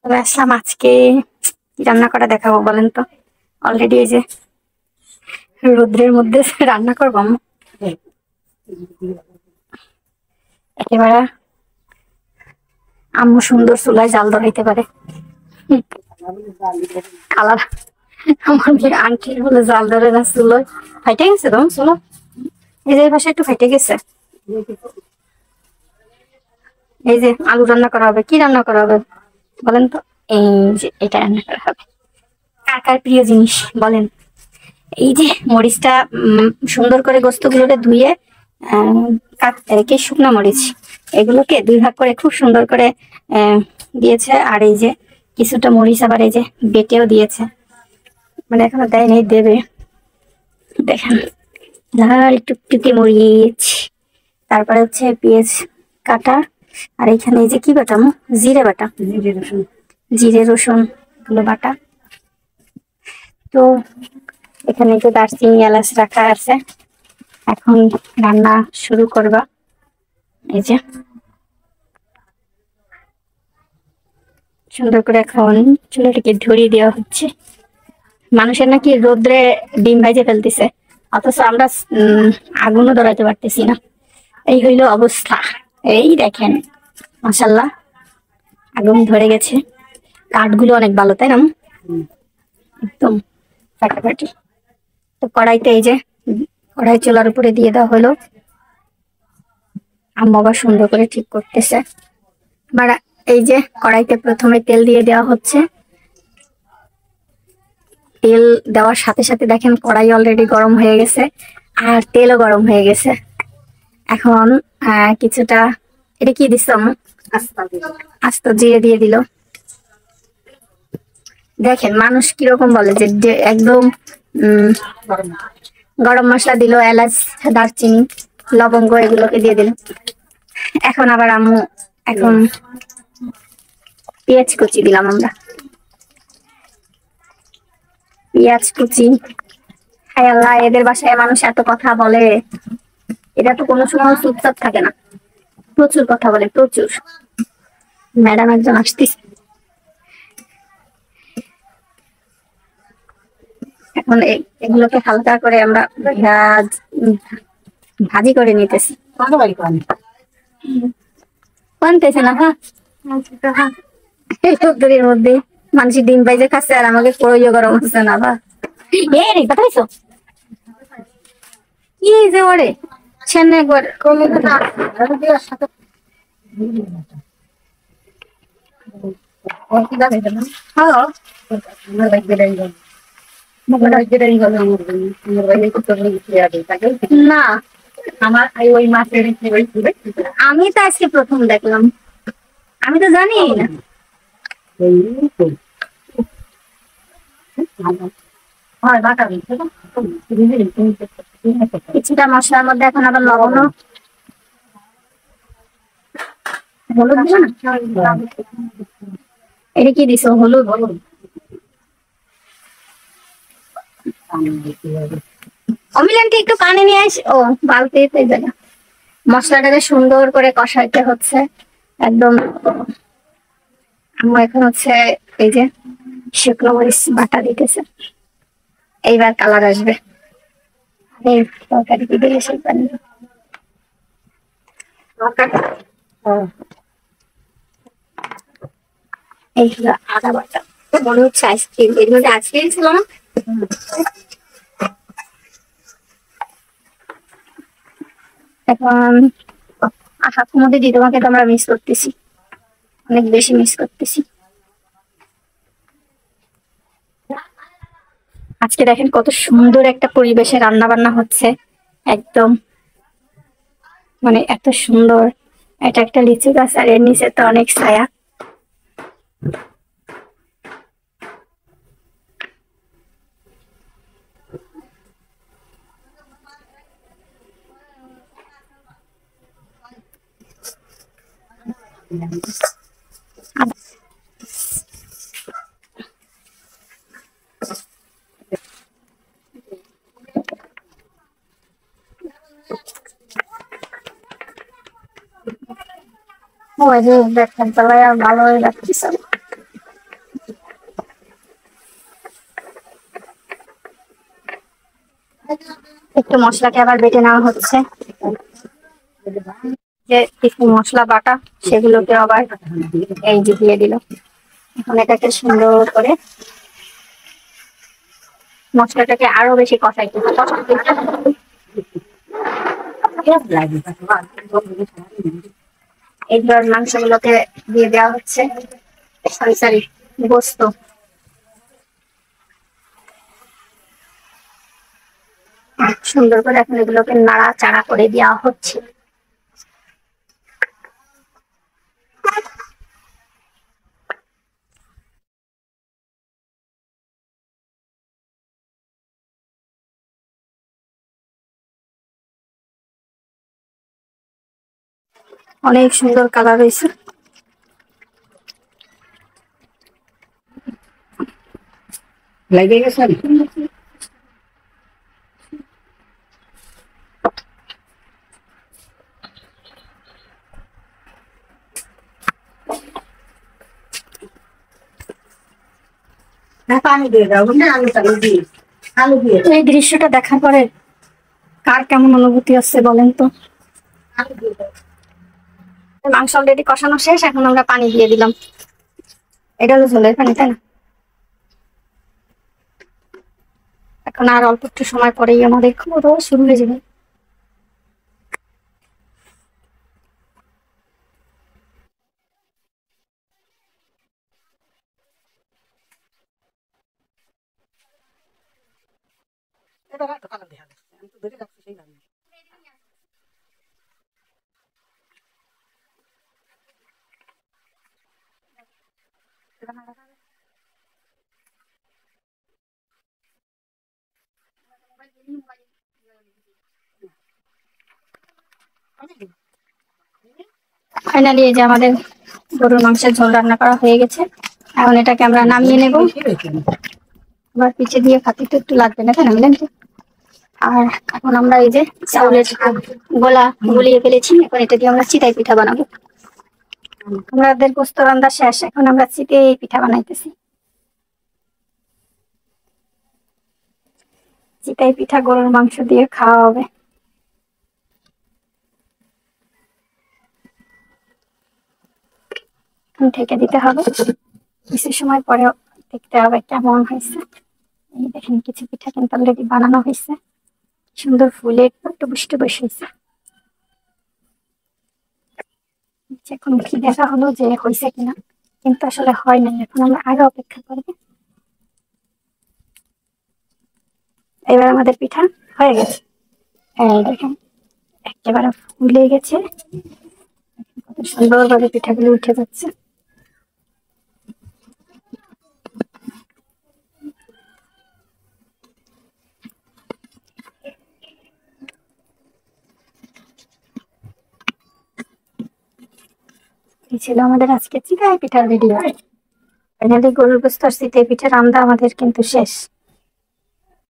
তবে আসলাম আজকে কি রান্না করা দেখাবো বলেন তো। অলরেডি এই যে রোদ্রের মধ্যে রান্না করবো একেবারে আম্মু সুন্দর চুলায় জাল ধরাইতে পারে। কালার আমার আন্টি বলে জাল ধরে না চুলোয়, ফাইটে গেছে তো চুলো, এই যে পাশে একটু ফাইটে গেছে। এই যে আলু রান্না করা হবে, কি রান্না করা হবে বলেন তো? এই যে এটা রান্না করা হবে। কার কার প্রিয় জিনিস বলেন? এই যে মরিচটা সুন্দর করে গোস্তগুলোকে ধুয়ে রেখে শুকনো মরিচ এগুলোকে দুই ভাগ করে খুব সুন্দর করে দিয়েছে। আর এই যে কিছুটা মরিচ আবার এই যে বেটেও দিয়েছে, মানে এখনো দেয় নেই, দেবে। দেখেন লাল টুকটুকে মরিচ, তারপরে হচ্ছে পেঁয়াজ কাটা, আর এখানে এই যে কি বাটামো, জিরে বাটা, জিরে রসুন গুলো বাটা। তো এখানে তো দারচিনি এলাচ রাখা আছে, এখন রান্না শুরু করবা। এই যে সুন্দর করে এখন চুলাটাকে ধরিয়ে দেওয়া হচ্ছে। মানুষের নাকি রোদ্রে ডিম ভাইজে ফেলতেছে, অথচ আমরা আগুনও ধরাতে পারতেছি না। এই হইল অবস্থা। এই দেখেন মাশাল্লাহ আগুন ধরে গেছে, কাঠগুলো অনেক ভালো তাই না, একদম ফাটাফাটি। তো কড়াইতে এই যে কড়াই চুলার উপরে দিয়ে দেওয়া হলো, আম্মা আবার সুন্দর করে ঠিক করতেছে। আবার এই যে কড়াইতে প্রথমে তেল দিয়ে দেওয়া হচ্ছে, তেল দেওয়ার সাথে সাথে দেখেন কড়াই অলরেডি গরম হয়ে গেছে আর তেলও গরম হয়ে গেছে। এখন কিছুটা এটা কি দিচ্ছ আস্ত জিরে দিয়ে দিল। দেখেন মানুষ কিরকম বলে যে একদম গরম মশলা দিল, এলাচ দারচিনি লবঙ্গ এগুলোকে দিয়ে দিল। এখন আবার আম্মু এখন পেঁয়াজ কুচি দিলাম আমরা, পেঁয়াজ কুচি। হায় আল্লাহ, এদের বাসায় মানুষ এত কথা বলে, এটা তো কোনো সময় চুপচাপ থাকে না, প্রচুর কথা বলে প্রচুর। ম্যাডাম একজন আসতেছে, এখন এগুলোকে হালকা করে আমরা ভাজি করে নিতেছি। কোনতেছে না হ্যাঁ রোদ্দুরের মধ্যে মানুষের ডিম বাইজে খাচ্ছে আর আমাকে কইও গরম হচ্ছে না বা এই পাঠাইছো কি যে ওরে ছেনে একবার না আমার ওই মাছের আমি তো আজকে প্রথম দেখলাম, আমি তো জানি না। কিছুটা মশলার মধ্যে এখন আবার লবণ হলুদ দিও না, এটা কি দিছো হলুদ? অমিলানকে একটু পানি নিয়ে আস, ও বালতিতে জায়গা। মশলাটাকে সুন্দর করে কষাইতে হচ্ছে একদম। আমরা এখন হচ্ছে এই যে শুকনো মরিচ বাটা দিতেছে, এইবার কালার আসবে। এই তরকারি কি দিলে সেই পানি এই আদা বাটা, মনে হচ্ছে আইসক্রিম, এর মধ্যে আইসক্রিম ছিল না। এখন আশা মধ্যে দিয়ে তোমাকে তো আমরা মিস করতেছি, অনেক বেশি মিস করতেছি। আজকে দেখেন কত সুন্দর একটা পরিবেশে রান্না বান্না হচ্ছে, একদম মানে এত সুন্দর। এটা একটা লিচু গাছ আর এর নিচে তো অনেক ছায়া। ওই যে দেখেন তলায় আর ভালোই লাগতেছে না। একটু মশলাকে আবার বেটে নেওয়া হচ্ছে, যে কিছু মশলা বাটা সেগুলোকে আবার এই যে দিয়ে দিল। এখন এটাকে সুন্দর করে মশলাটাকে আরো বেশি কষাইতে হবে। এইবার মাংসগুলোকে দিয়ে দেওয়া হচ্ছে, সরি সরি গোস্ত। সুন্দর করে এখন এগুলোকে নাড়া চাড়া করে দেওয়া হচ্ছে। অনেক সুন্দর কালার হয়েছে। লেগে গেছে পানি দিয়ে দাও না, আলু দিয়ে এই দৃশ্যটা দেখার পরে কার কেমন অনুভূতি আসছে বলেন তো। আলু দিয়ে দাও। মাংস অলরেডি কষানো শেষ, এখন আমরা পানি দিয়ে দিলাম। এটা হলো ঝোলের পানি, তাই না? এখন আর অল্প একটু সময় পরেই আমাদের খাওয়া দাওয়া শুরু হয়ে যাবে। এটা রাখো, কালার দেখা যাচ্ছে, আমি তো ধরে রাখছি সেই ভাবে। ফাইনালি এই যে আমাদের গরুর মাংসের ঝোল রান্না করা হয়ে গেছে। এখন এটাকে আমরা নামিয়ে নেব। আবার পিছে দিয়ে খাতে তো একটু লাগবে না, তাই না মিলেন? আর এখন আমরা এই যে চাউলের গোলা গুলিয়ে ফেলেছি, এখন এটা দিয়ে আমরা চিতাই পিঠা বানাবো। আমাদের গোস্ত রান্না শেষ, এখন আমরা চিতাই পিঠা বানাইতেছি। চিতাই পিঠা গরুর মাংস দিয়ে খাওয়া হবে। ঢেকে দিতে হবে, কিছু সময় পরে দেখতে হবে কেমন হয়েছে। এই দেখেন কিছু পিঠা কিন্তু অলরেডি বানানো হয়েছে, সুন্দর ফুলে একটু বৃষ্টি বসে হয়েছে। এখন কি দেখা হলো যে হয়েছে কিনা, কিন্তু আসলে হয় নাই। এখন আমরা আরো অপেক্ষা করবো। এবার আমাদের পিঠা হয়ে গেছে, এই দেখেন একেবারে ফুলে গেছে, কত সুন্দরভাবে পিঠাগুলো উঠে যাচ্ছে। এই ছিল আমাদের আজকে চিতই পিঠার ভিডিও। ফাইনালি গরুর গোস্ত আর চিতই পিঠা রান্না আমাদের কিন্তু শেষ।